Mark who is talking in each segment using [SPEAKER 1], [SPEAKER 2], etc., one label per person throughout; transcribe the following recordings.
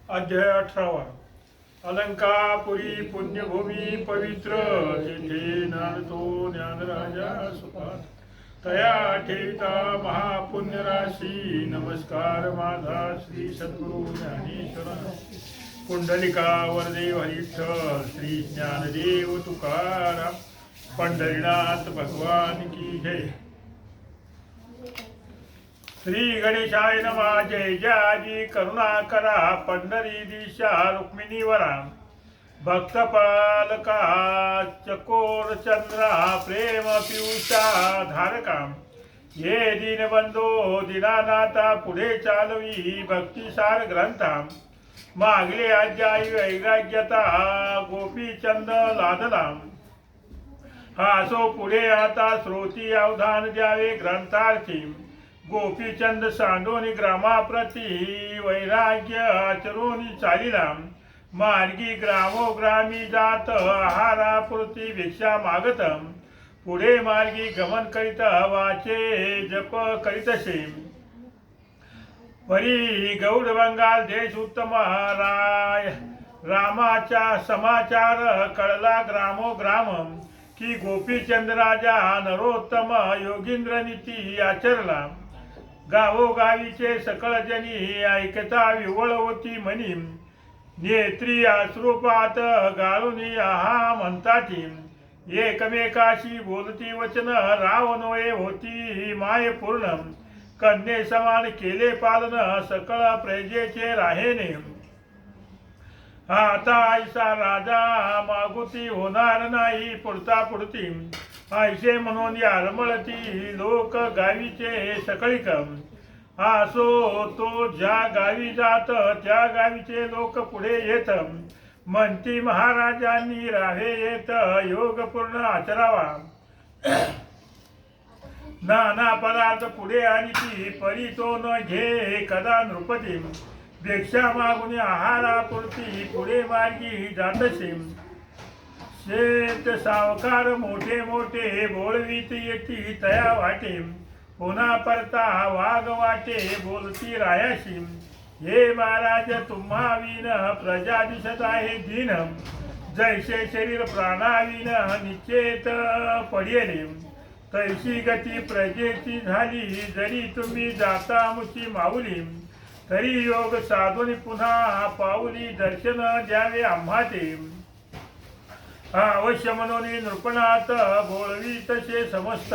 [SPEAKER 1] अध्याय 18 अलंकापुरी पुण्यभूमी पवित्र तिथे नांदतो ज्ञानराजा सुखात तया ठेविता महापुण्य राशी नमस्कार माझा श्री सद्गुरु ज्ञानेश्वर कुंडलिका वरदेव हरिठ्ठल श्री ज्ञानदेव तुकाराम पंढरीनाथ भगवान की जय। श्री गणेशाय नमः। जय जयाजी करुणा करा पंढरी दिशा रुक्मिणीवरा भक्तपालका चकोर चंद्रा प्रेम पियुषा धारका ये दीनबंधो दीनानाथा पुढे चालवी भक्तिसार ग्रंथा मागले अध्यायी वैराग्यता गोपीचंद लादला हासो पुढे आता श्रोती अवधान द्यावे ग्रंथार्थी गोपीचंद सांडोनी ग्रामाप्रती वैराग्य आचरोनी चालिला मार्गी ग्रामोग्रामी जात आहारापुरती भिक्षा मागत पुढे मार्गी गमन करीत वाचे जप करीतसे परी गौड बंगाल देश उत्तम राय रामाचा समाचार कळला ग्रामोग्राम की गोपीचंद राजा नरोत्तम योगींद्र नीती आचरला गावोगावीचे सकळ जनी ऐकता विवळ होती म्हणी नेत्री अश्रुपात गाळुनी आहा म्हणताती एकमेकाशी बोलती वचन रावणोये होती माय पूर्ण कन्ये समान केले पालन सकळ प्रजेचे राहेने आता ऐसा राजा मागुती होणार नाही पुढता पुढती ऐसे म्हणून आरमळती लोक गावीचे सकळीक असो तो ज्या गावी जात त्या गावीचे लोक पुढे येत म्हणती महाराजांनी राहे येत योगपूर्ण आचरावा नाना पदार्थ पुढे आणती परी तो न घे कदा नृपती भिक्षा मागून आहारापुरती पुढे मार्गी जातसे शेत सावकार मोठे मोठे बोलवीत येती तया वाटे पुन्हा परता वाघ वाटे बोलती रायाशी हे महाराज तुम्हा विन प्रजा दिसत आहे दीन जैसे शरीर प्राणाविन निश्चेत पडेले तैशी गती प्रजेची झाली जरी तुम्ही जाता मुची माऊली तरी योग साधून पुन्हा पाऊली दर्शन द्यावे आम्हा ते अवश्य म्हणून नृपणात बोलवी तसे समस्त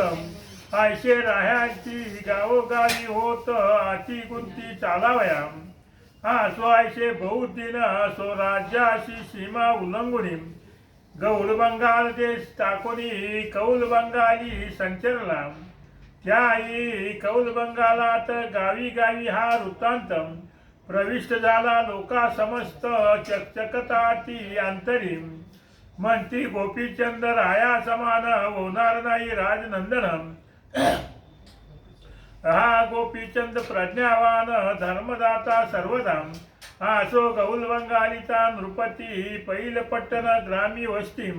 [SPEAKER 1] ऐसे राह्याची गावोगावी होत आती गुंती चालावया सो ऐसे बहुदिन सो राज्याशी सीमा उल्लंघुनी गौड बंगाल देश टाकोनी कौल बंगाली संचरला त्याही कौल बंगालात गावी गावी हा वृत्तांत प्रविष्ट झाला लोका समस्त चकचकताती अंतरी म्हणती गोपीचंद राया समान होणार नाही राजनंदन हा गोपीचंद प्रज्ञावान धर्मदाता सर्वदा असो गौल बंगालीचा नृपती पैल पट्टण ग्रामी वस्ती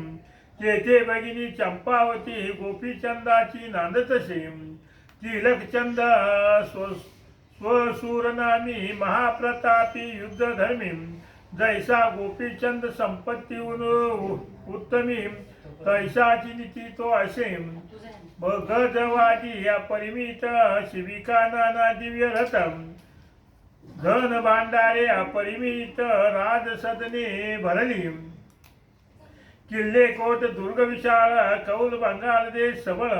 [SPEAKER 1] तेथे भगिनी चंपावती गोपीचंदाची नांदतसे तिलकचंद स्वसूरनामी महाप्रतापी युद्धधर्मी जैसा गोपीचंद संपत्तीहून उत्तमी तैसाची नीती तो असे गजवादी अपरिमित शिविका नाना दिव्य रथम धन भांडारे अपरिमित राजसदने भरली किल्ले कोट दुर्ग विशाळ कौल बंगाल देश सबळ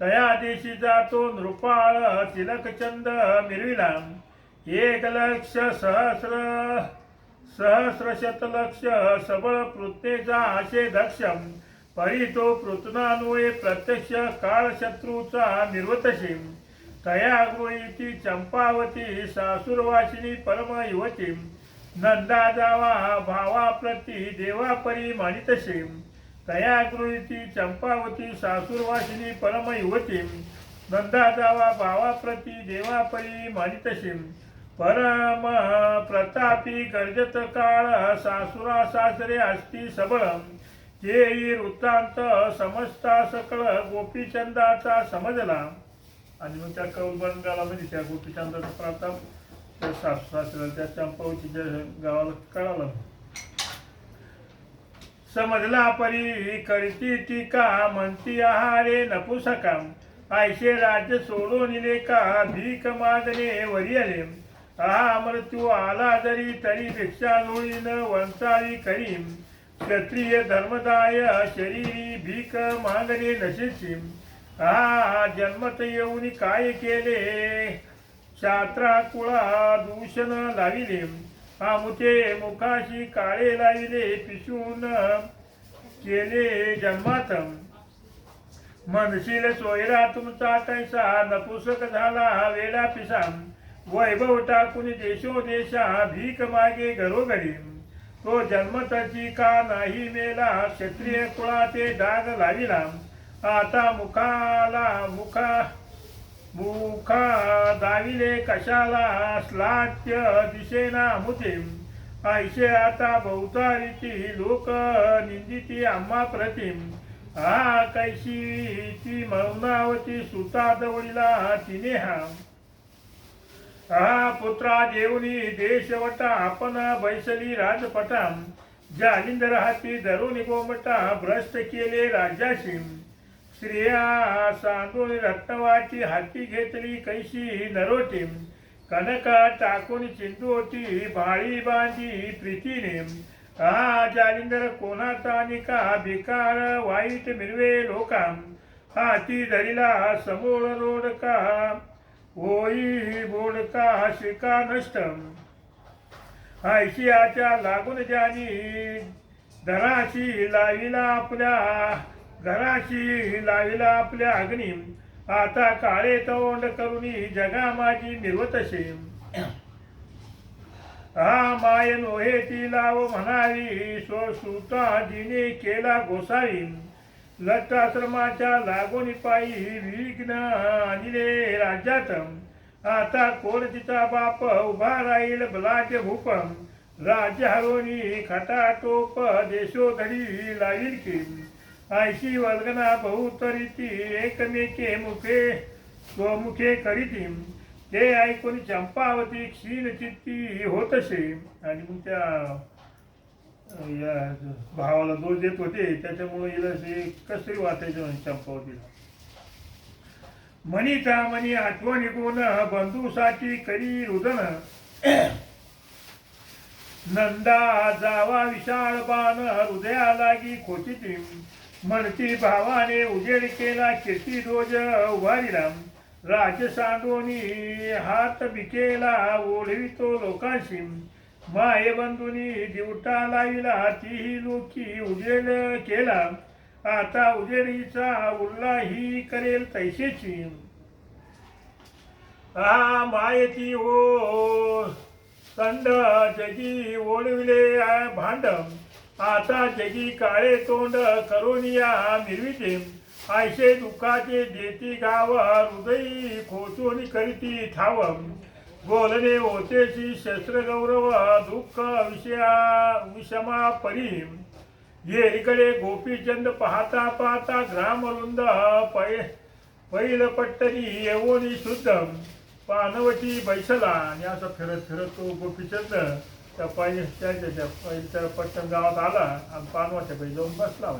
[SPEAKER 1] तया देशी जातो नृपाळ तिलकचंद मिरविला 1,00,000 सहस्र शतलक्ष सबळ पृथ्वीचा आशे दक्षम परी तो पृथ्वान्वये प्रत्यक्ष काळ शत्रूचा निर्वतशी तया गृहीती चंपावती सासुरवासिनी परम युवती नंदा जावा भावाप्रती देवापरी मानितसे तया गृहीती चंपावती सासुरवासिनी परम युवती नंदा जावा भावाप्रती देवापरी मानितसे परम प्रतापी गर्जत काळ सासुरा सासरे असती सबळ तेही वृत्तांत समजता सकळ गोपीचंदाचा समजला आणि मग त्या कौल बंगालामध्ये त्या गोपीचंदाचा प्रताप सासू सासऱ्याला त्या चंपावतीच्या गावाला कळालं. समजला परी करती टीका म्हणती आहारे नपुसका. आयशे राज्य सोडून लेका भीक मागणे वरी आले. हा मृत्यू आला जरी तरी भिक्षा लोळीन वंचाळी करीम. क्षत्रिय धर्मदाय शरीरी भीक मागणे नशेची. हा जन्मत येऊन काय केले शात्रा कुळा दूषण लाविले. हा मुते मुखाशी काळे लाविले पिशून केले जन्मात. म्हणशील सोयरा तुमचा कैसा नपुसक झाला वेडा पिसा. वैभव टाकून देशोदेशा भीक मागे घरोघरी. तो जन्मतची का नाही मेला क्षत्रिय कुळाचे डाग लाविला. आता मुखा दाविले कशाला स्लात्य दिसेना मुते. ऐशे आता बहुतारीची लोक निंदिती आम्हा प्रतिम. हा कैशी ती मौनावती सुता दवडीला तिने हा पुत्रा देऊनी देशवटा आपण बैसली राजपटा. जालिंदर हाती धरून गोमटा भ्रष्ट केले राज्याशी. स्त्रिया सांडून रत्नवाची हाती घेतली कैशी नरोटी. कनका टाकून चिंदोटी भाळी बांधी प्रीतीने. हा जालिंदर कोणाचा निका भिकार वाईट मिरवे लोका. हाती धरिला समोर रोडका होई बोडका शिका नष्ट. ऐशियाच्या लागून ज्यानी घराशी लाविला आपल्या अग्नी. आता काळे तोंड करुनी जगा माझी निर्वतशे. हा माय नोहे ती लाव म्हणावी स्वसुता जिने केला गोसावी. लट्टाश्रमाच्या लागून पायी विघ्न आणले राज्यात. आता कोण तिचा बाप उभा राहील बलाचे भूप. राज्य हरोनी खटाटोप देशोधडी लावील की. ऐशी वल्गना बहुतरीती एकमेके मुखे स्वमुखे करीती. ते ऐकून चंपावती क्षीण चित्ती होतसे. आणि मग त्या या भावाला दोष देत होते त्याच्यामुळे हिला कसरी वाटायचं चंपावतीला. मनीचा मनी आठवणी गुण बंधूसाठी करी रुदन. नंदा जावा विशाळ बाण हृदया लागी खोचिती. म्हणती भावाने उजेड केला कीर्ती रोज उभारिला. राज सांडोनी हात बिकेला ओढवितो लोकांशी. माये बंधुनी दिवटा लाविला तीही लोकी उजेड केला. आता उजेडीचा उरला ही करेल तैसेची. हा मायेची ओ संड जगी ओढविले भांड. आता जगी काळे तोंड करोनिया मिरविते. ऐशे दुःखाचे देती गाव हृदयी खोचून करीती ठाव. बोलणे होतेची शस्त्र गौरव दुःख विषमा परी. येरीकडे गोपीचंद पाहता पाहता ग्रामवृंद पैल पट्टणी येवोनी शुद्ध. पानवटी बैसला. आणि असं फिरत फिरत तो गोपीचंद त्या त्याच्या पट्टण गावात आला आणि पानवाच्या पैल जाऊन बसला.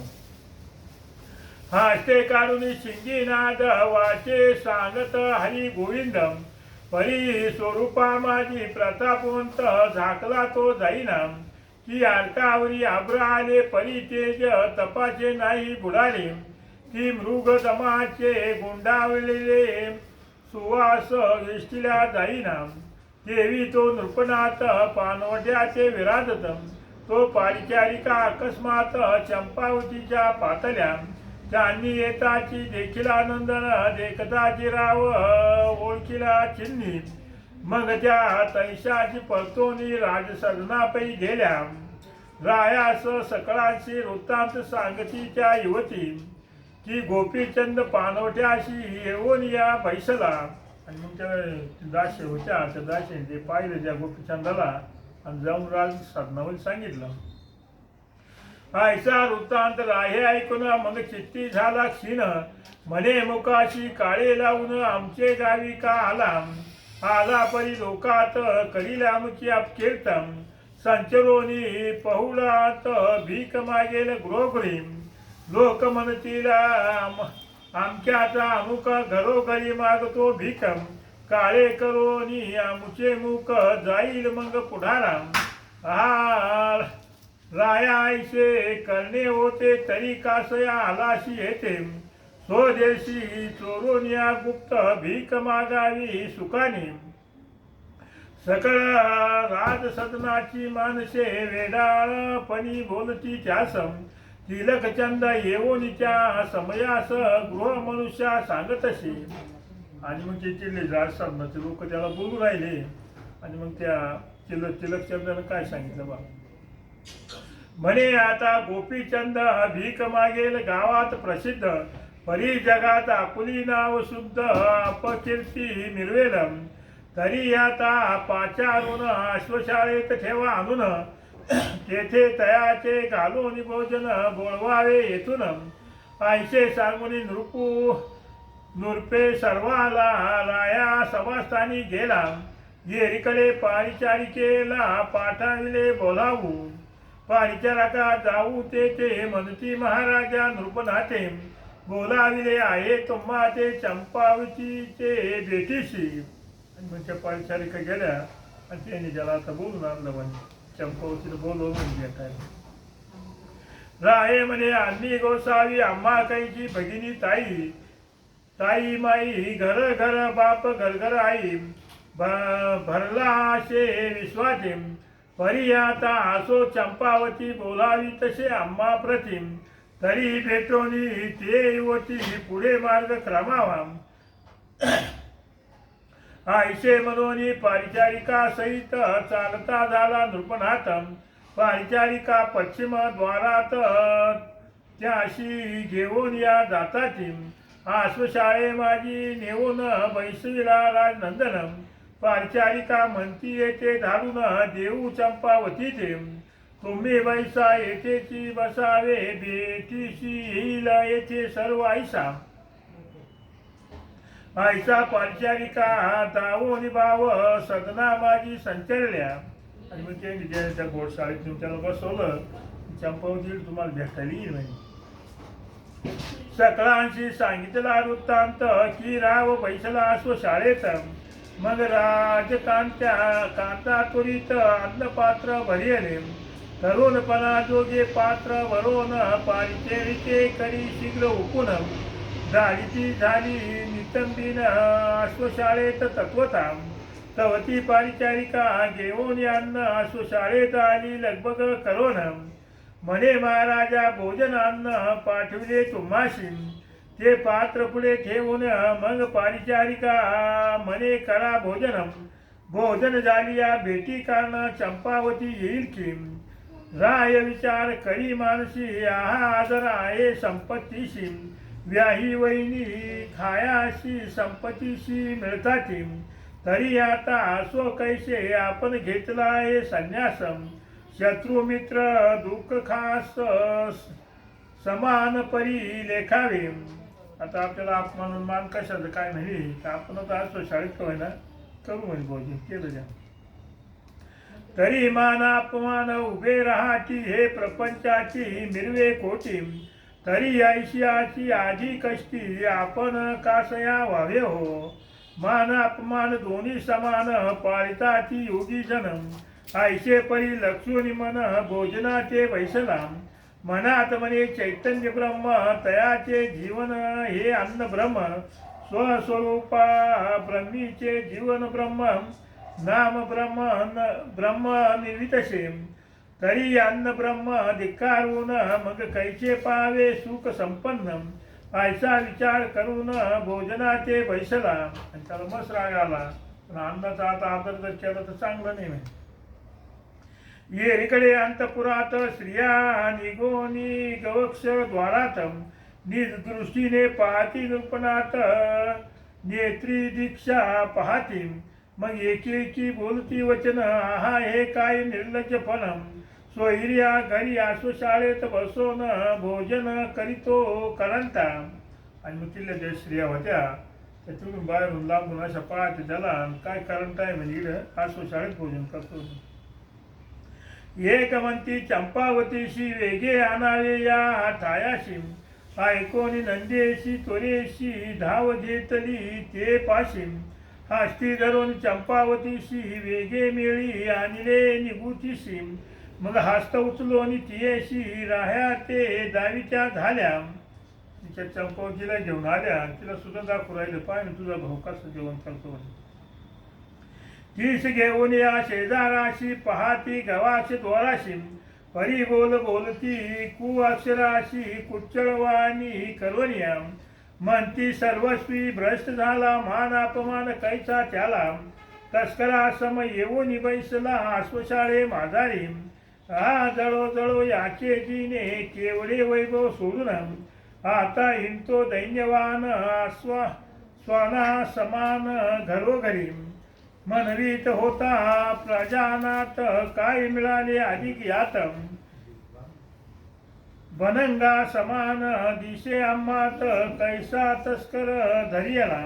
[SPEAKER 1] हास्ते काढून शिंगीनाद वाचे सांगत हरी गोविंद. परी स्वरूपा माझी प्रतापवंत झाकला तो जाईना. की अर्कावरी आब्र आले परी तेज तपाचे नाही बुडाले. की मृग दमाचे गुंडावलेले सुवास वेष्टीला जाईना. देवी तो नृपनाथ पानवट्याचे विराजत. तो पारिचारिका अकस्मात चंपावतीच्या पातल्या. त्यांनी येताची देखील आनंदन देखताची राव ओळखीला चिन्ही. मग त्या तैशाची परतोनी राजसदनापै गेल्या. रायास सकळांशी वृत्तांत सांगतीच्या युवती. की गोपीचंद पानवट्याशी येऊन या बैसला. आणि मग त्या दास्य होत्या त्या दासीने ते पाहिलं त्या गोपीचंदाला आणि जाऊन राजसदनावर सांगितलं. ऐसा वृत्तांत राहे ऐकून मग चित्ती झाला क्षीण. म्हणे मुखाशी काळे लावून आमचे गावी का आला. आला परी लोकात करीला मुची अपकीर्तन संचरोनी पहुलात भीक मागेल गृहगृही लोक म्हणतील आमच्याचा अमुक घरोघरी मागतो भीकम काळे करोनी आमुचे मुख जाईल मग पुढारा हा राया ऐसे करणे होते तरी कासया आलाशी येते स्वदेशी चोरून या गुप्त भीक मागावी सुखाने सकळ राजसदनाची माणसे वेडाळपणी बोलती त्यासम तिलकचंद येऊनिच्या समयास गृह मनुष्या सांगतशी. आणि मग ते चिडले राजसदनाचे लोक त्याला बोलू राहिले. आणि मग त्या तिलकचंदानं काय सांगितलं बा म्हणे आता गोपीचंद भीक मागेल गावात प्रसिद्ध परी जगात आपुली नाव शुद्ध अपकीर्ती मिळवेल तरी आता पाचारून अश्वशाळेत ठेवा आणून तेथे तयाचे घालून भोजन बोलवावे येथून ऐसे सांगून नृपे सर्वाला राया सभास्थानी गेला येरीकडे पारिचारिकेला पाठविले बोलावू पारिचारका जाऊ ते म्हणती महाराजा नृपनाथे बोलाविले आहे तुम्हा ते चंपावतीचे भेटीशी. आणि मग त्या पारिचारिका गेल्या आणि त्यांनी ज्याला आता बोलून आणलं म्हणजे चंपावतीला बोलवून घेताय राहे म्हणे अन्नी गोसावी आम्हा काहीची भगिनी ताई ताई माई घर घर बाप घर घर आई भरला असे विश्वाचे परी आता असो चंपावती बोलावी तसे आम्हा प्रतिम तरी भेटोनी ते युवती पुढे मार्ग क्रमावा ऐसे म्हणून पारिचारिका सहित चालता झाला नृपनाथ पारिचारिका पश्चिम द्वारात त्याशी घेऊन या जाताची आश्वशाळे माझी नेऊन बैसविला राजनंदन पारिचारिका म्हणती येते धाडून देऊ चंपावतीचे तुम्ही बैसा येथेची बसावे बेटीशी येईल येथे सर्व ऐसा ऐसा पारिचारिका दावून भाव सदना माझी संचरल्या. आणि मग ते त्या घोडशाळेत त्याला बसवलं चंपावती तुम्हाला भेटायला येईल म्हणजे सकळांशी सांगितला वृत्तांत की राव बैसला असो शाळेत मग राजकांत्या कांता त्वरित अन्नपात्र भरियले तरुणपणा जोगे पात्र वरोन पारिचरिके करी शीघ्र उकून झालीची झाली नितंबीन अश्वशाळेत तत्वता तवती पारिचारिका घेऊन अन्न अश्वशाळेत आली लगबग करोन म्हणे महाराजा भोजनान्न पाठविले तुम्हाशी ते पात्र पुढे ठेवून मग पारिचारिका म्हणे करा भोजनम भोजन झाली या भेटी कारण चंपावती येईल की राय विचार करी मानसी आहा आदर आहे संपत्तीशी व्याही वहिनी खायाशी संपत्तीशी मिळताती तरी आता असो कैसे आपण घेतला आहे संन्यासम शत्रू मित्र दुःख खास समान परी लेखावे. आता आपल्याला अपमान मान कशाचं काय नाही तर आपण आता असो शाळेत काय ना करू म्हणजे भोजन केलं द्या तरी मान अपमान उभे राहाची हे प्रपंचाची मिरवे कोटी तरी ऐशियाची आधी कष्टी आपण कासया व्हावे हो मान अपमान दोन्ही समान पाळताची योगी जनम ऐशे परी लक्षुनी मन भोजनाचे वैसला मनात म्हणे चैतन्य ब्रह्म तयाचे जीवन हे अन्न ब्रह्म स्वस्वरूपा ब्रह्मीचे जीवन ब्रह्म नाम ब्रह्म निर्वितशे तरी अन्न ब्रह्म धिक्कारून मग कैचे पावे सुख संपन्न ऐसा विचार करून भोजनाचे बैसला. आणि त्याला मस्त राग आला पण अन्नाचा आता आदर जर केला तर चांगलं नाही. येरीकडे अंतपुरात स्त्रिया निगोनी गवक्ष द्वारात निज दृष्टीने पाहती नृपनाथ नेत्री दीक्षा पाहती मग एकेकी बोलती वचन आहा हे काय निर्लज्जपण स्वैर्या घरी असो शाळेत बसून भोजन करीतो करंता. आणि मग तिथल्या ज्या स्त्रिया होत्या त्याच्यातून बाहेरून लांबून अशा पाहते त्याला काय कारण काय म्हणजे इकडं असो शाळेत भोजन करतो. एक म्हणती चंपावतीशी वेगे आणावे या ठायाशी ऐकोनी नंदेशी त्वरेशी धाव घेतली ते पाशीम हस्ती धरून चंपावतीशी वेगे मिळी आणले निघूतीशी मग हस्त उचलोनी तियेशी राह्या ते दावीच्या झाल्या. तिच्या चंपावतीला घेऊन आल्या तिला सुद्धा दाखवू राहिलं पाय ना तुझा भाऊ कसं जेवण करतो. तीस घेऊन या शेजाराशी पहाती गवाशी द्वाराशी परी बोल बोलती कु अक्षराशी कुच्चळवाणी करवनिया म्हणती सर्वस्वी भ्रष्ट झाला मान अपमान कैसा त्याला तस्करा सम येऊन बैसला अश्वशाळे माझारी हा जळो जळो याचे जिने केवढे वैभव सोडून आता हिंतो दैन्यवान स्वाना समान घरोघरी मनवीत होता प्रजानात काय मिळाले अधिक यात बनंगा समान दिशे आम्हात कैसा तस्कर धरियला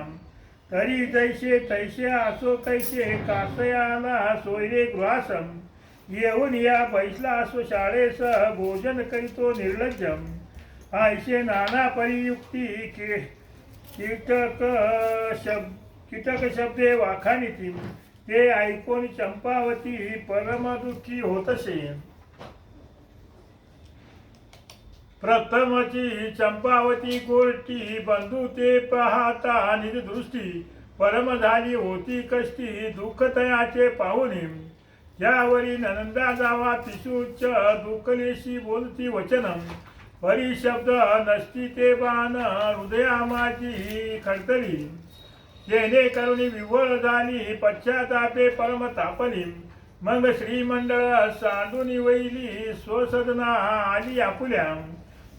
[SPEAKER 1] तरी जैसे तैसे असो कैसे कासयाला सोयरे गृहासम येऊन या बैसला असो शाळेस भोजन करीतो निर्लज्जम ऐसे नाना परियुक्ती कीटक शब्दे वाखाणीती ते ऐकून चंपावती परमदुःखी होतसे. प्रथमची चंपावती गोष्टी बंधू ते पाहता निजदृष्टी परम झाली होती कष्टी दुःख तयाचे पाहुणे त्यावरी नंदा जावा पिशूच दुःखलेशी बोलती वचनम परी शब्द नसती ते बाण हृदया माझी खडतली जेणे करुणी विव्हळ झाली पश्चातापे परम तापली मग श्रीमंडळ सांडून वैली स्वसदना आली आपुल्या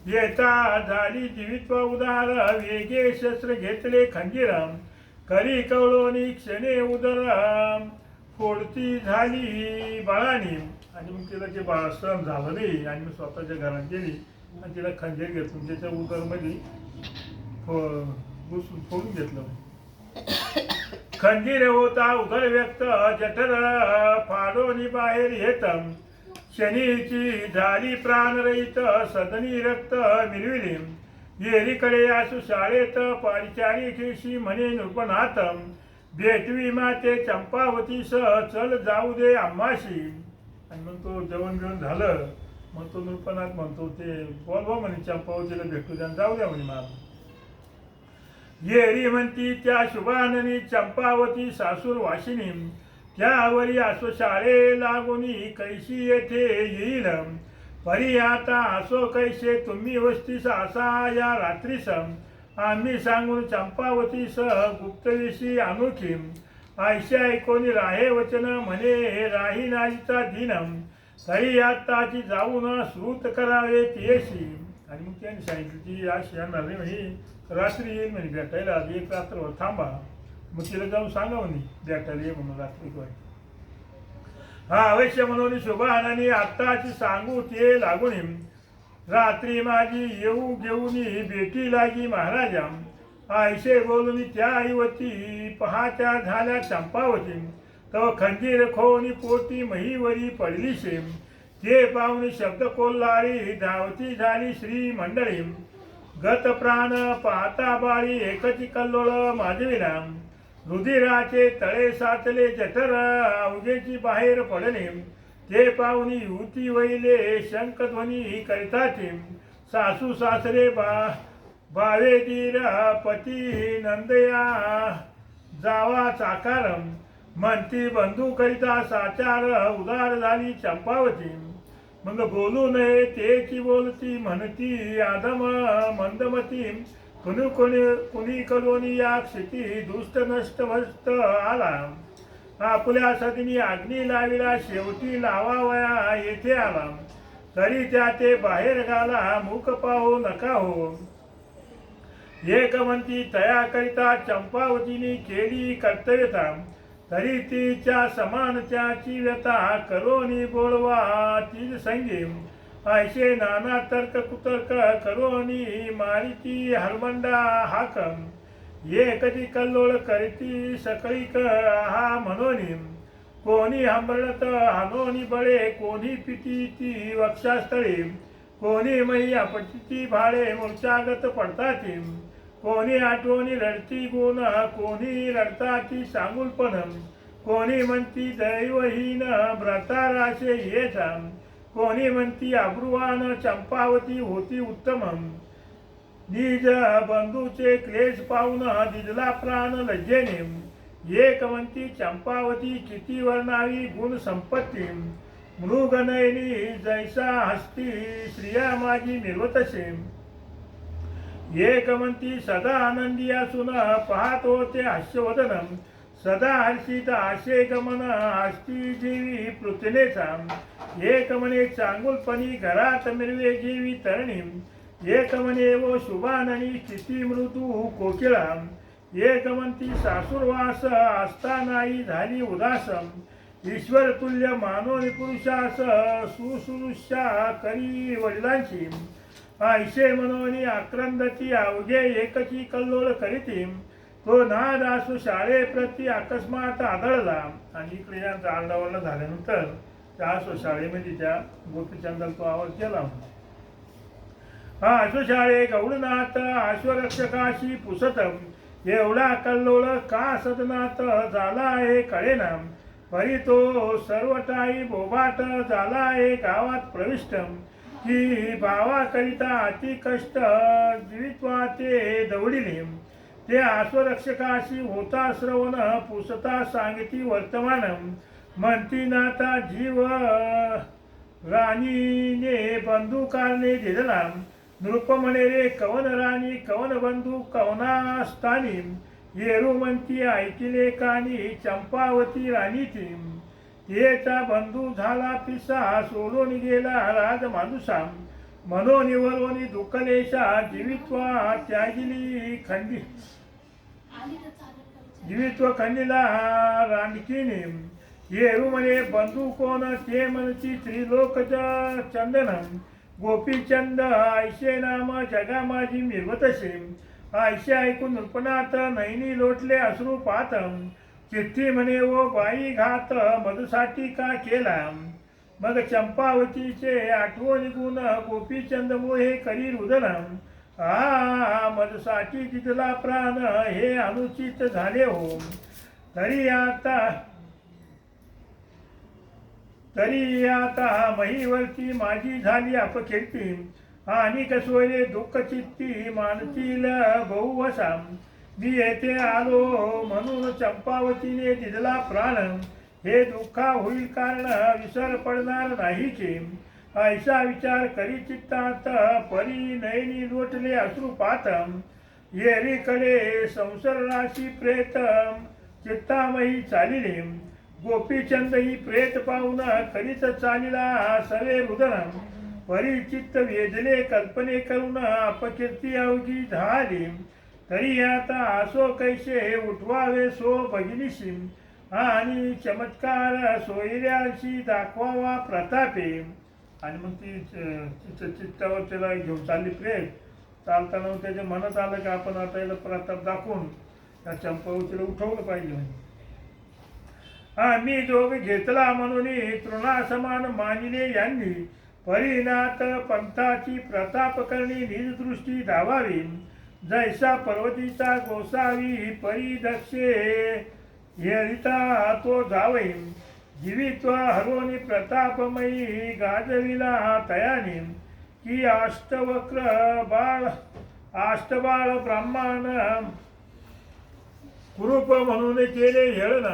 [SPEAKER 1] येता झाली जीवित्व उदार वेगे शस्त्र घेतले खंजीर करी कवळोनी क्षणे उदर फोडती झाली बाळानी. आणि मग तिला ते बाळ सहन झालं नाही आणि मग स्वतःच्या घरात गेली आणि तिला खंजीर घेतून त्याच्या उदरमध्ये फोडून घेतलं. खंजीर होता उदर व्यक्त जठर फाडोनी बाहेर येत शनीची झाली प्राणरहित सदनी रक्त मिरविली येरीकडे असू शाळेत परिचारिकेशी म्हणे नृपनाथ भेटवी माते चंपावतीस चल जाऊ दे आम्हाशी. आणि मग तो जेवण बिवण झालं मग तो नृपनाथ म्हणतो ते बोलवा म्हणे चंपावतीला भेटू द्या जाऊ द्या म्हणे मला. येरी म्हणती त्या शुभाननी चंपावती सासूर वाशिनी त्यावरी असो शाळे लागोनी कैशी येथे येईल परी आता असो कैसे तुम्ही वस्तीस असा या रात्रीस आम्ही सांगून चंपावतीस गुप्तविषयी अनोखी ऐशी ऐकोनी राहे वचन म्हणे राही नाहीचा दिनम तरी आताची जाऊन श्रुत करावे तियेशी. आणि मग त्यांनी सांगितलं की अशी येणार नाही म्हणे रात्री येईल म्हणे भेटायला एक रात्रभर थांबा मग तिला जाऊन सांगा म्हणे भेटायला ये म्हणून रात्री काय हा अवश्य म्हणून शुभानाने आत्ताची सांगू ते लागून रात्री माझी येऊ घेऊन भेटी लागी महाराजा ऐशे बोलून त्या युवती पहात्या झाल्या चंपावती तव खंजीर खोनी पोटी महीवरी पडली शेम ते पाहुणी शब्द कोल्हारी धावती झाली श्री मंडळी गत प्राण पाहता बाळी एकची कल्लोळ माजविला रुधिराचे तळे साचले जठर अवघेची बाहेर पडले ते पाहुणी युवती वैले शंखध्वनी करिताचे सासू सासरे भावे दीर पती नंदया जावा चाकारम म्हणती बंधू करिता साचार उदार झाली चंपावती मग बोलू नये तेची बोलती म्हणती आदम मंदमती कुणी कलोनी या क्षिती दुष्ट नष्ट भस्त आला आपल्या सदिनी अग्नी लाविला शेवटी लावावया येथे आला तरी त्या ते बाहेर गाला मुख पाहू नका हो. एक म्हणती तया करिता चंपावतीने केली कर्तव्यता तरी तिच्या समान त्याची व्यथा करोनी बोलवा तीज संगी ऐशे नाना तर्क कुतर्क करोनी मारिती हरमंडा हाकम एकटी कल्लोळ करती सकळीक हा म्हणोनी कोणी हंबरत हानोनी बळे कोणी पिती ती वक्षास्थळी कोणी मैया पटिती भाडे मूर्छागत पडताती कोणी आठवणी रडती गुण कोणी रडता ती सांगुलपण कोणी म्हणती दैवहीन व्रताराशे येता कोणी म्हणती अब्रुवान चंपावती होती उत्तम निज बंधूचे क्लेश पाहून दिजला प्राण लज्जेने एक म्हणती चंपावती किती वर्णावी गुण संपत्ती मृगनयनी जैसा हस्ती स्त्रिया माझी निर्वतसे एक म्हणती सदा आनंदी असून पाहत होते हास्यवदन सदा हर्षित आशे गमन हस्ती जीवी पृथ्वीनेचा एक म्हणे चांगुलपणी घरात मिरवे जीवी तरणी एक म्हणे वो शुभाननी किती मृदू कोकिळा एक म्हणती सासुरवास असतानाही झाली उदास ईश्वर तुल्य मानोनी पुरुषास सुसुरुषा करी वडिलांची ऐशे मनोनी आक्रंदती अवघे एकची कल्लोळ करीती तो नाद असू शाळेप्रती अकस्मात आदळला. आणि इकडे या आरडाओरडा झाल्यानंतर त्या शाळेमध्ये त्या गोपीचंदाला तो आवाज केला. हा अश्वशाळे गौडनाथ अश्वरक्षकाशी पुसत एवढा कल्लोळ का सदनात झाला आहे कळेना परी तो सर्वटाई बोबाट झाला आहे गावात प्रविष्ट की भावाकरिता अति कष्ट जीवित्वा ते दौडिले ते अश्वरक्षकाशी होता श्रवण पुसता सांगती वर्तमान म्हणती नाथा जीव राणीने बंधुकारने दिलेला नृप म्हणे रे कवन राणी कवन बंधू कवनास्थानी येरू म्हणती ऐकिले कानी चंपावती राणी ती तिचा बंधू झाला पिसा सोडून गेला राज मानुषा मनोनिवरोनी दुःखलेशा जीवित्वा त्यागिली खंडी जीवित्व खंडीला रांडकीने येरू म्हणे बंधू कोण ते म्हणती त्रिलोक चंदन गोपीचंद ऐशे नाम जगा माझी मिरवतसे ऐशे ऐकून नृपनाथ नैनी लोटले अश्रू पात चिठ्ठी म्हणे ओ बाई घात मधुसाठी का केला मग चंपावतीचे आठवण गुण गोपीचंद मोहे करी रुदन आ मधुसाठी तिथला प्राण हे अनुचित झाले हो तरी आता महीवरती माझी झाली अपकीर्ती आणि कसोरे दुःख चित्ती मानतील बहुवसा मी येथे आलो म्हणून चंपावतीने दिलेला प्राण हे दुःखा होईल कारण विसर पडणार नाही की ऐसा विचार करी चित्तात परी नयनी लोटले अश्रुपात येरीकडे संसार राशी प्रेत चित्तामही चालिले गोपीचंद ही प्रेत पाहून करीत चालिला सवे रुदन परिचित्त वेदले कल्पने करून अपकीर्ती अवघी झाली तरी आता असो कैसे उठवावे सो भगिनीशी आणि चमत्कार सोयऱ्याशी दाखवावा प्रतापे. आणि मग ती चित्तावर त्याला घेऊन चालली प्रेत चालताना त्याच्या मनात आलं की आपण आता याला प्रताप दाखवून त्या चंपावतीला उठवलं पाहिजे. मी जोग घेतला म्हणून तृणासमान मानिले यांनी परिनाथ पंथाची प्रताप करणी निजदृष्टी धावावी जैसा पर्वतीचा गोसावी परिदक्षे हेरिता तो जावे जीवित्व हरोनी प्रतापमयी गाजविला तयाने की अष्टबाळ ब्राह्मण कुरूप म्हणून केले हेळन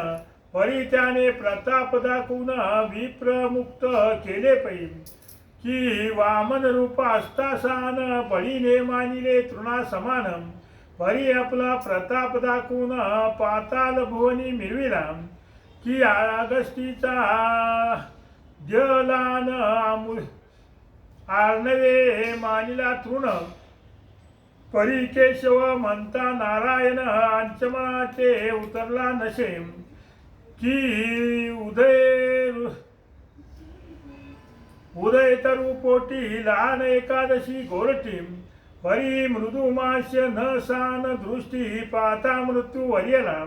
[SPEAKER 1] परी त्याने प्रताप दाखवून विप्रमुक्त केले पाहिजे की वामन रूप असतासान बळीने मानिले तृणा समान परी आपला प्रताप दाखवून पाताल भुवनी मिरविला की आगस्तीचा जलान आर्णवे मानिला तृण परी केशव म्हणता नारायण अंचमनाचे उतरला नशे की उदय तरु पोटी लहान एकादशी गोरटी परी मृदुमास्य न सान दृष्टी पाता मृत्यू वरियला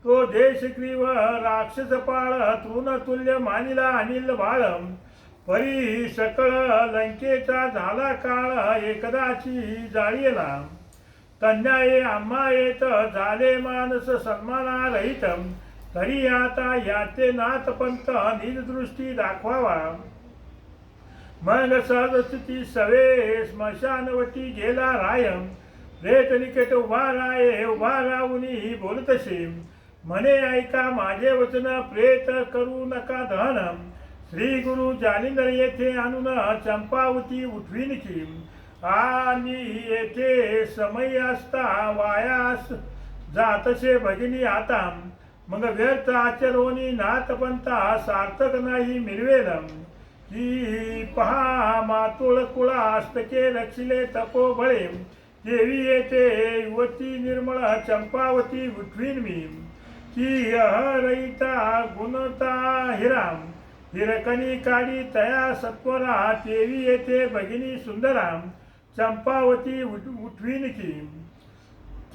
[SPEAKER 1] तो देशग्रीव राक्षस पाळ तृण तुल्य मानिला अनिल बाळ परी सकळ लंकेचा झाला काळ एकदाची जाळीला तन्याये आम्हा येत झाले मानस सन्मानारहित तरी आता याचे नाथपंथ निजदृष्टी दाखवावा मग सहजस्थिती सवे स्मशानवती गेला रायम प्रेत निकट उभा राहुनी बोलतसे म्हणे ऐका माझे वचन प्रेत करू नका दहन श्री गुरु जालिंदर येथे आणून चंपावती उठवीन की आणि येथे समय असता वायास जातसे भगिनी आता मग व्यर्थ आचरोनी नाथपंथा सार्थक नाही मिळवेल की पहा मातुळ कुळा अस्तके रक्षिले तपो बळे देवी येथे युवती निर्मळ चंपावती उठवीन मी की अहरहिता गुणता हिराम हिरकणी काढी तया सत्वरा देवी येथे भगिनी सुंदराम चंपावती उठवीन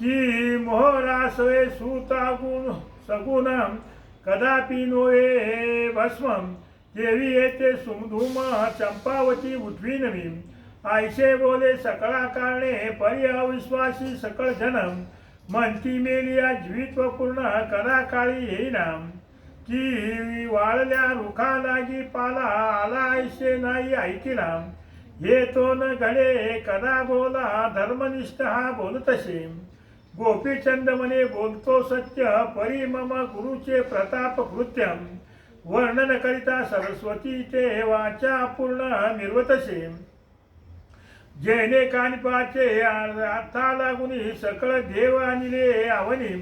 [SPEAKER 1] की मोहरासवे सुतागुण सगुण कदापि नोये भस्मम देवी येथे सुमधूम चंपावती उठवीन मी आयशे बोले सकळा कारणे परी अविश्वासी सकळ जनम म्हणती मेलिया जीवित्व पूर्ण कदा काळी येईना की वाळल्या रुखा लागी पाला आला आयशे नाही ऐकिला हे तो न घडे कदा बोला धर्मनिष्ठ हा बोलतसे गोपीचंद म्हणे बोलतो सत्य परी मम गुरुचे प्रताप कृत्यम वर्णन करिता सरस्वती ते वाचा पूर्ण निर्वतसे जेने कानिपाचे अर्था लागुनी सकळ देव आणले आवनी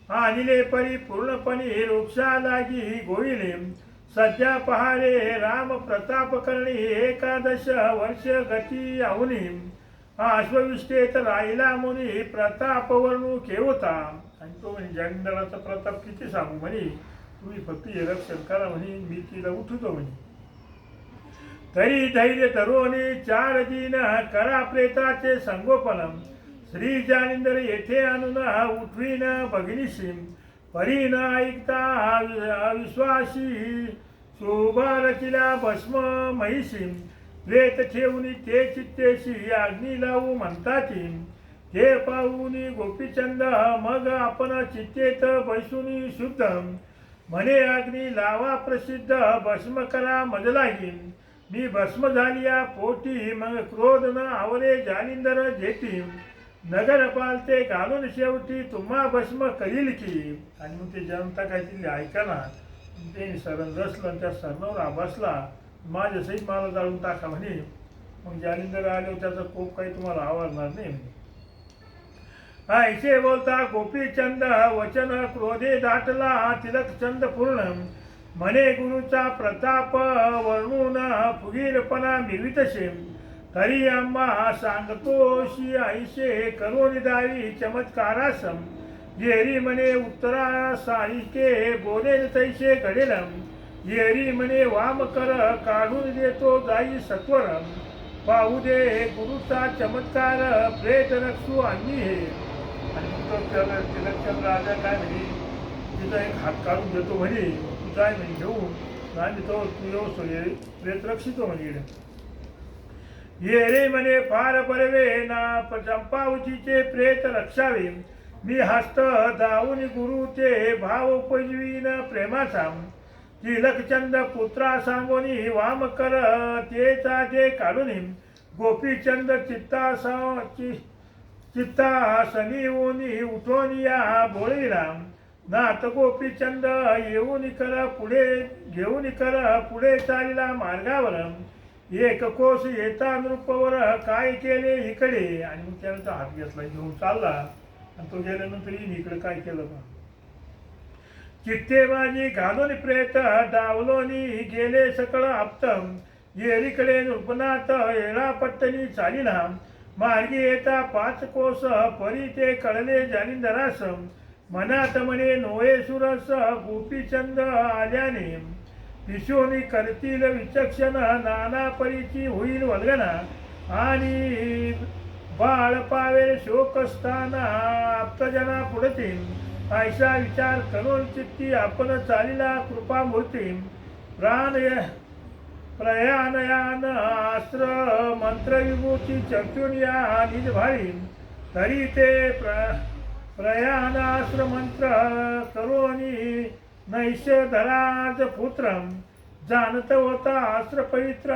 [SPEAKER 1] आणले परी पूर्णपणे वृक्षा लागी गोविले सध्या पहारे राम प्रताप करणी एकादश वर्ष गती आवनी अश्वविष्टेत राहिला मुनी प्रताप वर्णू केवता आणि तो म्हणे जालिंदराचा प्रताप किती सांगू म्हणे तुम्ही फक्त हे रक्षण करा म्हणे मी तिला उठवतो म्हणे तरी धैर्य तरुणी 4 दिन करा प्रेताचे संगोपन श्री जालिंदर येथे आणून उठवीन भगिनीशी परी न ऐकता अविश्वासी शोभा रचिला भस्म महिषी प्रेत ठेवून ते चित्तेशी अग्नी लावू म्हणतात ते पाहून गोपीचंद मग आपण चित्तेत बैसून शुद्ध म्हणे अग्नी लावा प्रसिद्ध भस्म करा मजलागी मी भस्म झालिया पोटी मग क्रोध न आवरे जालिंदर जेती नगर पालते घालून शेवटी तुम्हा भस्म करील की आणि मग ते जनता काय दिली ऐका ना ते सरण रसलं त्या सरणावर बसला माझ्या सहित मला जाळून टाका म्हणे मग जालिंदर आले त्याचा कोप काही तुम्हाला आवडणार नाही ऐसे बोलता गोपीचंद वचन क्रोधे दाटला तिलकचंद पूर्ण म्हणे गुरुचा प्रताप वर्णून फुगीरपणा मिळवितसे तरी आम्हा सांगतोशी ऐसे करून दावी चमत्कारासम येरी म्हणे उत्तरा सारिके बोलेल तैसे घडेल येरी म्हणे वाम कर काढून देतो जाई सत्वरम पाहू दे गुरुचा चमत्कार प्रेत रक्षू आम्ही हे आणि तिलकचंद राजा काय म्हणे तिचा एक हात काढून देतो म्हणे काय म्हणे घेऊन आणि तो तू प्रेत रक्षितो म्हणजे ये रे म्हणे फार परवे ना चंपावतीचे प्रेत रक्षावे मी हस्त दावून गुरु ते भाव उपजवीन प्रेमाचा तिलकचंद पुत्रा सांगोनी वाम कर तेचा ते काढून गोपीचंद चित्ता सनीवोनी उठोनी या बोळीला नाथ गोपीचंद येऊन कर पुढे घेऊन कर पुढे चालला मार्गावर एक कोस येता नृपवर काय केले इकडे आणि मग त्यानंतर हात घेतला घेऊन चालला आणि तो गेल्यानंतर इकडे काय केलं का चित्ते माझी घालून प्रेत डावलोनी गेले सकळ आप्तम येरीकडे नृपनाथ येळा पट्टनी चालिला मार्गी येता 5 कोस परी ते कळले जालिंदरास मनात म्हणे नोये सुरस गोपीचंद आल्याने पिशोनी करतील विचक्षण नाना परीची होईल वल्गना आणि बाळ पावे शोकस्थाना आप्तजना पुढती ऐसा विचार करून चित्ती आपण चालिला कृपा मूर्ती प्रयाणयान अस्त्र मंत्र विभूती चर्चून या निज भारी तरी ते प्रयाणास्त्र मंत्र करोनी नैश धराज पुत्रम जाणत होता अस्त्र पवित्र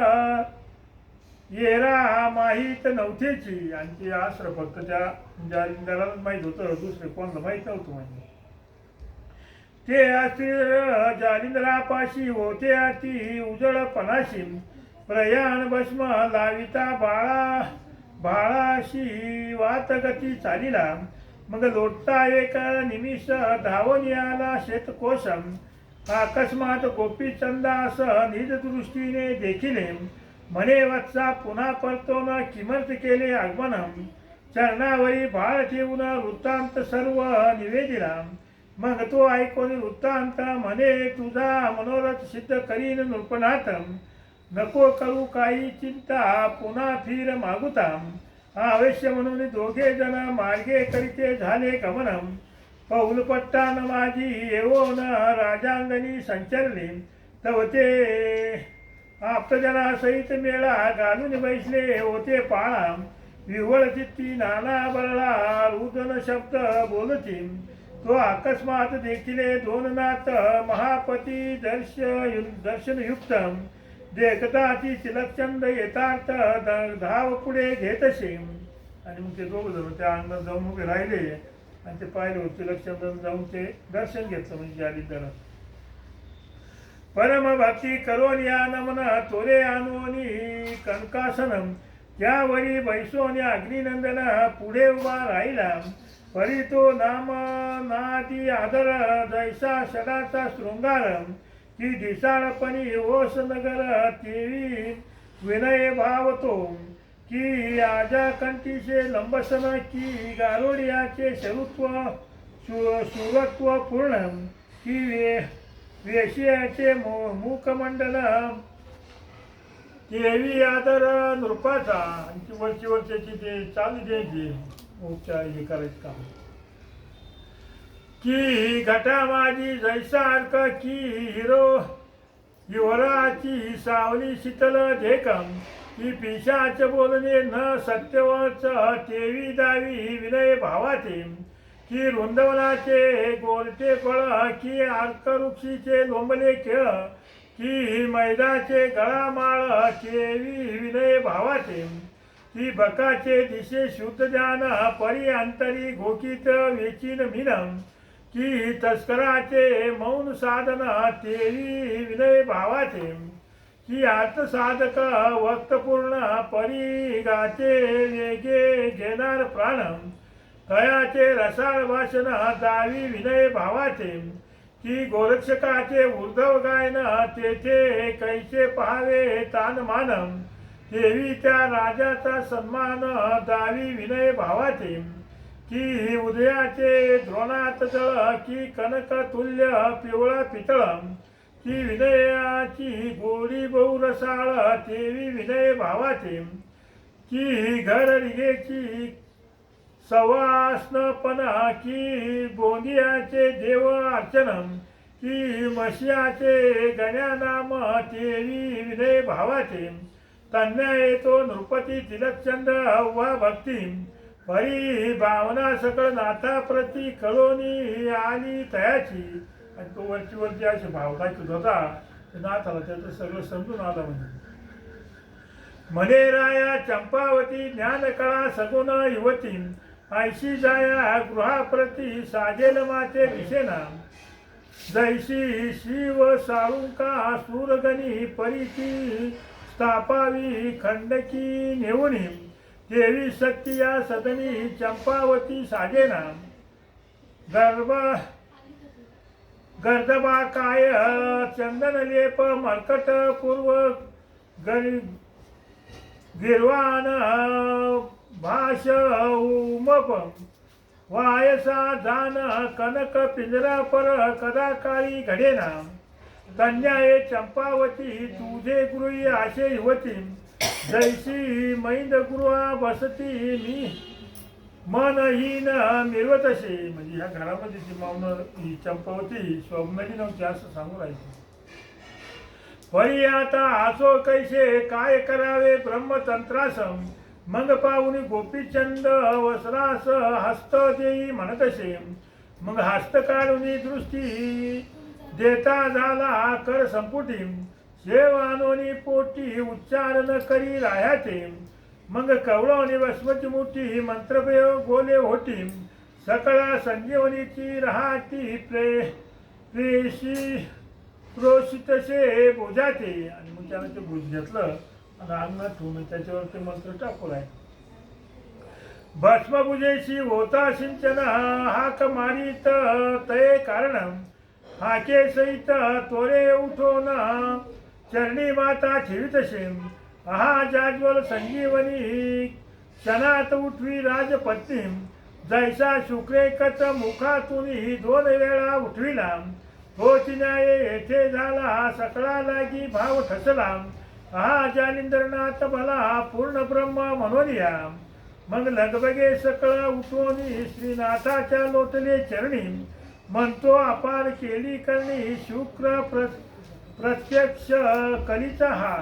[SPEAKER 1] येरा माहीत नव्हतेची. आणि ते अस्त्र फक्त त्या जालिंदरालाच माहीत होतं, दुसरे कोणाला माहीत नव्हतं. म्हणजे ते अस्त्र जालिंदरापाशी होते अति उजळपणाशी प्रयाण भस्म लाविता बाळाशी वातगती चालिला मग लोटता एक निमिष धावून आला शेतकोशम अकस्मात गोपीचंदास निज दृष्टीने देखिले म्हणे वत्सा पुन्हा परतो न किमर्थ केले आगमनम चरणावरी बाळ ठेवून वृत्तांत सर्व निवेदिला मग तो ऐकून वृत्तांत म्हणे तुझा मनोरथ सिद्ध करीन नृपनाथ नको करू काही चिंता पुन्हा फिर मागुता अवश्य म्हणून दोघे जण मार्गे करीते झाले गमनम पौलपट्टान माझी येऊन राजांगणी संचरली तव ते आप्तजनासहित मेळा घालून बैसले होते पाळा विव्हळ चित्ती नाना बरळा रुदन शब्द बोलती तो अकस्मात देखिले दोन नाथ महापती दर्शनयुक्त देखता ती तिलकचंद येतात धाव पुढे घेतसे. आणि मग ते दोघ जण त्या अंगणात जाऊन उभे राहिले आणि ते पाहिले होते तिलकचंद जाऊन ते दर्शन घेतलं म्हणजे जालिंदर परम भक्ती करोन या नमन तोरे आणोनी कनकासनम त्यावरी बैसोनी अग्निनंदन पुढे उभा राहिला परी तो नाम नादी आदर जैसा षडाचा शृंगार की दिसाळपणी ओस नगर तेवी विनय भावतो की आजा कंठीचे लंबसन की गारोडियाचे शरुत्व सुरत्व पूर्ण की वेशियाचे मुखमंडल तेवी आदर नृपाचा आणि वरची ते चालू द्यायची उपचार हे करायचं काम की घटा माझी जैसार्क की हिवराची सावली शीतल देखम की पिशाच बोलणे न सत्यवच तेवी दावी विनय भावाचे की वृंदवनाचे गोरटे फळ की अर्कवृक्षीचे लोंबले खेळ की मैदाचे गळामाळ केवी विनय भावाचे की बकाचे दिशे शुद्ध ज्ञान परी अंतरी घोकीत वेचीन मिनम की तस्कराचे मौन साधन तेवी विनय भावाचे की अर्थसाधक वक्तपूर्ण परी गाचे वेगे घेणार प्राणम कयाचे रसाळ भाषण दावी विनय भावाचे की गोरक्षकाचे ऊर्ध्व गायन तेथे कैसे पहावे तान मानम देवी त्या राजाचा सन्मान दावी विनय भावाचे की उदयाचे द्रोणात जळ की कनक तुल्य पिवळा पितळ की विनयाची गोडी बहुरसाळ तेवी विनय भावाचे की घर रिगेची सवासनपणा की गोंदियाचे देव अर्चनम की मशियाचे गण्यानाम तेवी विनय भावाचे तन्या येतो नृपती तिलकचंद अव्वा भक्ती परी भावना सकळ नाथा प्रती कळोनी आली तयाची. आणि तो वरची अशी भाव दाखवत होता नाथाला त्याचं सगळं समजून आलं म्हणे राया चंपावती ज्ञानकळा सगुण युवती ऐशी जाया गृहाप्रती साजेल माते दिशेना जैशी शिव साळुंका सूरगणी परीची स्थापावी खंडकी नेऊनी देवी शक्ती या सदनी चंपावती साजेना गर्दबा काय चंदन लेप मर्कट पूर्व गिरवान भाष उमप वायसा जान कनक पिंजरा पर कदा काळी घडेना कन्या ये चंपावती तुझे गृही आशे युवती जैसी मैंद गृहा बसती मी मनहीन मिरवतसे. म्हणजे ह्या घरामध्ये जी माऊन ही चंपावती स्वप्नली नव्हती असं सांगू राहिली. परी आता आसो कैसे काय करावे ब्रह्मतंत्रासम. मग पाहुनी गोपीचंद वस्त्रास हस्त देई म्हणतसे. मग हस्त काढून दृष्टी देता झाला कर संपुटी. शेवानोनी पोटी उच्चारण करी राह्याचे. मग कवळवणी भस्मची मुठी मंत्रप्रयोग बोले होती. सकळा संजीवनीची राहती प्रेशी प्रोषितसे बोजाते. आणि मग त्यानं ते भुज घेतलं आणि अंगणात ठेवून त्याच्यावर ते मंत्र टाकू आहे. भस्मभुजेशी होता सिंचन हाक मारित तये कारण. हाके सहित तोरे उठोन चरणी माता ठेवीतसे. हा जाज्वल संजीवनी क्षणात उठवी राजपत्नी. जैसा शुक्रेकच मुखातून 2 वेळा उठविला. तोच न्याय येथे झाला सकळा लागी भाव ठसला. हा जालिंद्रनाथ मला पूर्ण ब्रह्म म्हणूया. मग लगबगे सकळ उठून श्रीनाथाच्या लोटले चरणी. म्हणतो अपार केली करणी शुक्र प्रत्यक्ष कलीचा हा.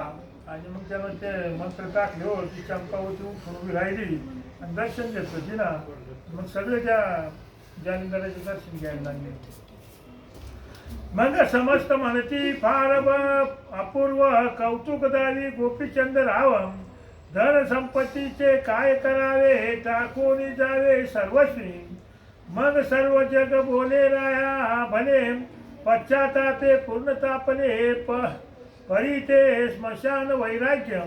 [SPEAKER 1] आणि मग त्यानं ते मंत्र टाकले हो. ती चंपावती उठून उभी राहिली आणि दर्शन घेतलं तिला. मग सगळे त्या जालिंदराचे दर्शन घ्यायला लागले. मग समस्त म्हणती फार अपूर्व कौतुकदारी गोपीचंद राव. धन संपत्तीचे काय करावे टाकून जावे सर्वस्वी. मग सर्व जग बोले राया भले पश्चातापे पूर्ण तापले परी ते स्मशान वैराग्य.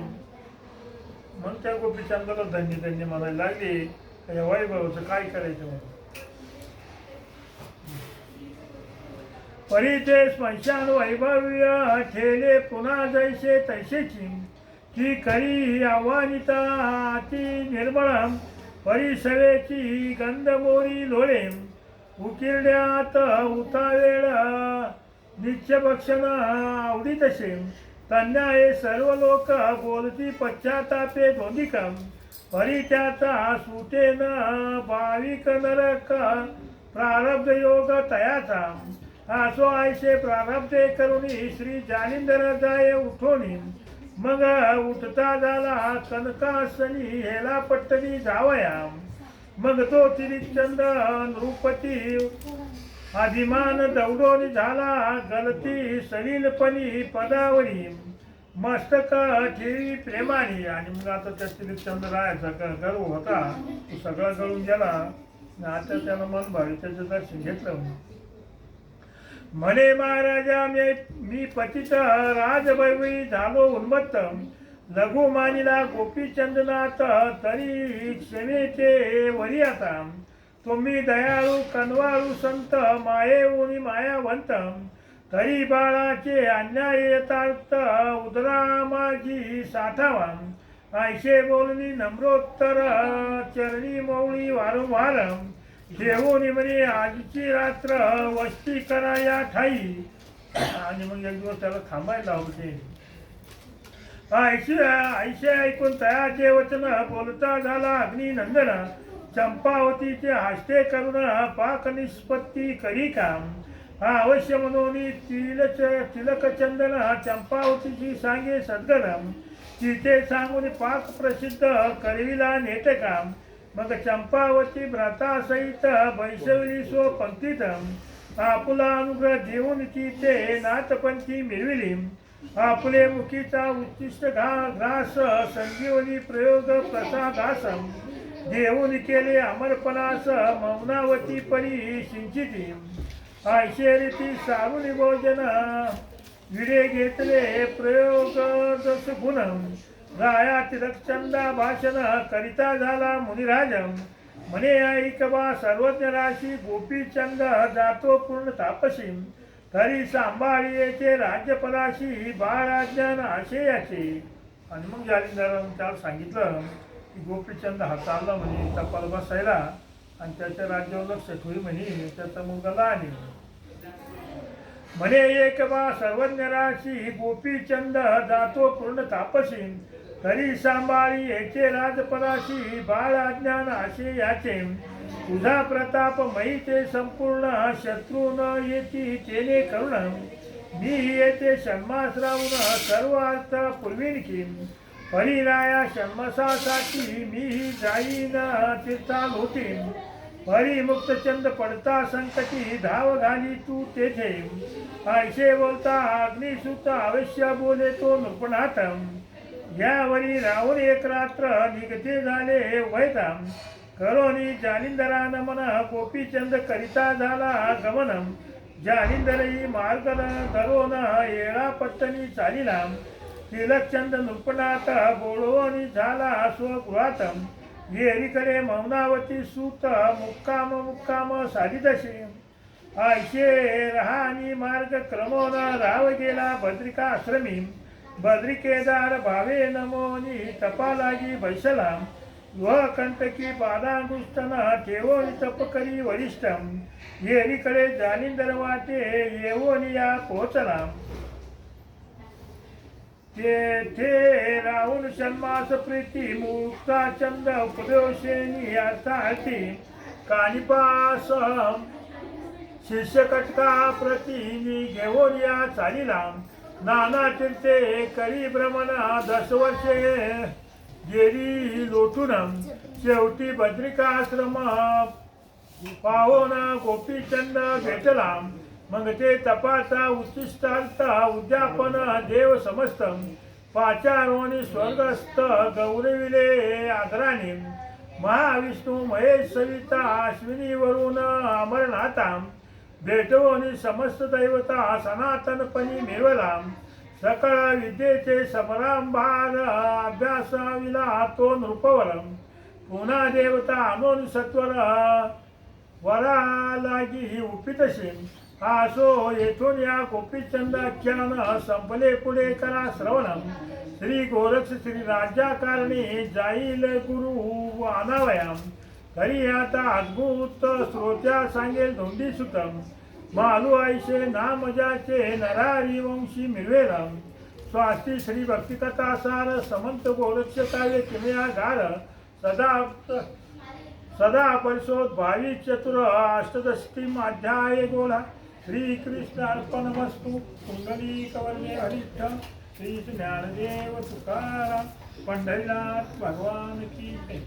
[SPEAKER 1] मग त्या गोपीचंदाला धन्य धन्य म्हणायला लागले. या वैभवाचं काय करायचं म्हणून. परी ते स्मशान वैभव्य ठेले पुन्हा जैसे तैसेची. की करी आव्हानिता ती निर्मळ परिसरेची गंधमोरी लोळे. उकिरड्यात उतावेळ नित्य भक्षण आवडीतसे. तन्याये सर्व लोक बोलती पश्चातापे दोंदिका. परी त्याचा सुटेन भाविक नरक प्रारब्ध योग तयाचा. आसो आयसे प्रारब्धे करुणी श्री जालिंदर जाय उठोनी. मग उठता झाला कनकासनी हेला पट्टणी जावया. मग तो तिरिचंद नृपती अभिमान दौडोनी झाला गलती सलीलपणी पदावरी. मस्तक ठेवी प्रेमाने. आणि मग आता त्या तिरिचंद रायाचा गर्व होता तो सगळा गळून गेला. आता त्यानं मन भावी त्याचं दर्शन घेतलं. म्हणे महाराजा मी पतित राजवैभवी झालो उन्मत्त. लघु मानिला गोपीचंदनाथ तरी क्षमेचे वरी आता. तुम्ही दयाळू कनवाळू संत मायेऊनी मायावंत. तरी बाळाचे अन्याय यथार्थ उदरा माझी साठावा. ऐशे बोलणी नम्रोत्तर चरणी मौळी वारंवार. देऊन म्हणे आजची रात्र वस्ती करा या ठाई. आणि मग एक दिवस त्याला थांबायला होते. ऐशे ऐकून तयाचे वचन बोलता झाला अग्निनंदन. चंपावतीचे हास्ते करून पाक निष्पत्ती करी काम. हा अवश्य म्हणून तिलक चंदन चंपावतीची सांगे सद्गरम. तिथे सांगून पाक प्रसिद्ध करविला नेटकाम. मग चंपावती व्रतासहित वैसवली स्व पंक्तीत. आपुला अनुग्रह देऊन तिथे नाथपंथी मिरविली. आपले मुखीचा उच्चिष्ट घास संजीवनी प्रयोग प्रसादास. देऊन केले अमरपणास मौनावती परी सिंचिती. ऐशेरीती सारुणी भोजन विडे घेतले प्रयोग जस गुण. राया तिलकचंदा भाषण करिता झाला मुनिराज. म्हणे ऐकवा सर्वज्ञ राशी गोपीचंद जातो पूर्ण तापसी. तरी सांभाळीचे राज्यपदाशी बाळाज्ञान आशयाचे. आणि मग जालिंदरानं त्याला सांगितलं की गोपीचंद हा चालला म्हणे तपाल बसायला आणि त्याच्या राज्यावर लक्ष ठेवी म्हणे. त्याचा मुलगा लहान आहे म्हणे. एक बा सर्वज्ञ राशी गोपीचंद जातो पूर्ण तापसी. तरी सांभाळी याचे राजपदाशी बाळ अज्ञान असे याचे तुझा प्रताप मही ते संपूर्ण शत्रू न येती तेने करुण मी येते षण्मास राहून सर्व अर्थ पुरवीन की परिराया षण्मासासाठी मी जाईन तीर्थाल होते परी मुक्तचंद पडता संकटी धाव घाली तू तेथे ऐसे बोलता अग्निसुत अवश्य बोले तो नृपनाथ यावरी राहून एक रात्र निगते झाले वैता करोनी जालिंदरा नमन गोपीचंद करिता झाला गमन जालिंदरही मार्ग धरून येळा पत्तनी चालिला तिलकचंद नृपनाथ बोलवणी झाला स्वगृहात येरीकडे मौनावती सूत मुक्काम मुक्काम साधितशी ऐशे रहानी मार्ग क्रमोन राव गेला बद्रिका आश्रमी बद्रिकेदार भावे नमोनी तपा लागी बैसला कंटकी पादांगुष्टन ठेवोनी तप करी वरिष्ठम येरीकडे जालिंदर वाटे येवोनिया पोचला तेथे राहुल षण्मास प्रीती मुक्ता चंद उपदेशेनी अर्थार्थी कानिपास शिष्य कटका प्रती घेऊनिया चालिला नाना तीर्थे करी भ्रमण 10 वर्षे गेली लोटून शेवटी बद्रिकाश्रम पाहून गोपीचंद भेटला मग ते तपाचा उच्चिष्टार्थ उद्यापन देव समस्त पाचारोनी स्वर्गस्थ गौरविले आदराने महाविष्णू महेश सविता अश्विनीवरून अमरनाथा भेटवोनी समस्त दैवता सनातनपणी मिळवला सकळ विद्येचे समरांभार अभ्यासाविला तो नृपवर पुन्हा देवता अनोन सत्वर वरा लागी उपितशी आसो येथून या गोपीचंदाख्यान संपले पुढे करा श्रवण श्री गोरक्ष श्री राज्याकारणी जाईल गुरु अनावयाम तरी आता अद्भुत श्रोत्या सांगेल धोंडी सुतम मालू आईशे नामजाचे नरारी वंशी मिळवेला स्वास्ती श्री भक्तिकथा सार समंत गोरक्ष काव्य किमया गार सदा परिशोध 22 चतुर अष्टदशीम अध्याय गोला श्री कृष्ण अर्पणमस्तु कुंडली कवर्णे हरिष्ठ श्री ज्ञानदेव तुकाराम पंढरीनाथ भगवान की जय.